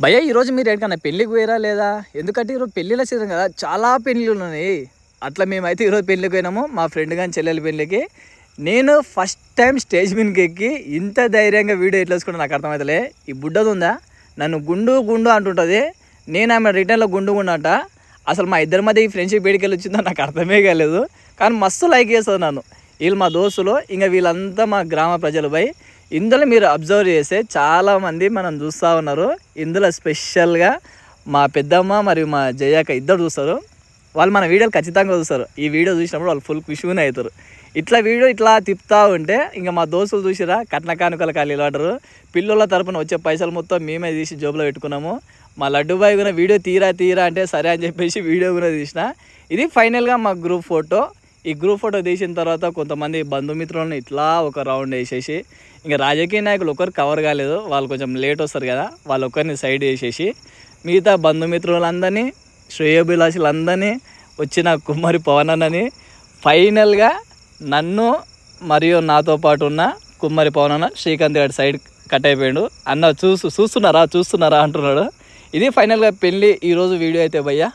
భయ్య ఈరోజు మీరు ఎక్కడికన్నా పెళ్ళికి పోయారా లేదా? ఎందుకంటే ఈరోజు పెళ్ళిళ్ళ సీజన్ కదా, చాలా పెళ్ళిళ్ళు ఉన్నాయి. అట్లా మేమైతే ఈరోజు పెళ్ళికి పోయినాము, మా ఫ్రెండ్ కానీ చెల్లెల పెళ్ళికి. నేను ఫస్ట్ టైం స్టేజ్ మీదకి ఎక్కి ఇంత ధైర్యంగా వీడియో ఎట్లా వేసుకుంటా నాకు అర్థమవుతలే. ఈ బుడ్డది ఉందా, నన్ను గుండు గుండు అంటుంటుంది, నేను ఆమె రిటర్న్లో గుండు గుండు అంట. అసలు మా ఇద్దరి మధ్య ఈ ఫ్రెండ్షిప్ వేడికెళ్ళి వచ్చిందో నాకు అర్థమే కాలేదు. కానీ మస్తు లైక్ చేస్తుంది నన్ను. వీళ్ళు మా దోస్తులు, ఇంకా వీళ్ళంతా మా గ్రామ ప్రజలు. పోయి ఇందులో మీరు అబ్జర్వ్ చేస్తే చాలామంది మనం చూస్తూ ఉన్నారు. ఇందులో స్పెషల్గా మా పెద్దమ్మ మరియు మా జయక్క ఇద్దరు చూస్తారు. వాళ్ళు మన వీడియోలు ఖచ్చితంగా చూస్తారు. ఈ వీడియో చూసినప్పుడు వాళ్ళు ఫుల్ ఖుషిగానే అవుతారు. ఇట్లా వీడియో ఇట్లా తిప్పుతూ ఉంటే ఇంకా మా దోస్తులు చూసిరా కట్న కానుకల ఖాళీలు ఆడరు. పిల్లల తరపున వచ్చే పైసలు మొత్తం మేమే తీసి జోబులో పెట్టుకున్నాము. మా లడ్డుబాయ్ కూడా వీడియో తీరా అంటే సరే అని చెప్పేసి వీడియో కూడా తీసిన. ఇది ఫైనల్గా మా గ్రూప్ ఫోటో. ఈ గ్రూప్ ఫోటో తీసిన తర్వాత కొంతమంది బంధుమిత్రులను ఇట్లా ఒక రౌండ్ వేసేసి, ఇంకా రాజకీయ నాయకులు ఒకరు కవర్ కాలేదు, వాళ్ళు కొంచెం లేట్ వస్తారు కదా, వాళ్ళు ఒకరిని సైడ్ వేసేసి మిగతా బంధుమిత్రులందరినీ శ్రేయోభిలాషులందరినీ వచ్చిన కుమ్మరి పవన్ అన్నని ఫైనల్గా నన్ను మరియు నాతో పాటు ఉన్న కుమ్మరి పవన్ అన్న శ్రీకాంత్ గారి సైడ్ కట్ అయిపోయాడు. అన్న చూస్తున్నారా అంటున్నాడు. ఇది ఫైనల్గా పెళ్ళి ఈరోజు వీడియో అయితే భయ్యా.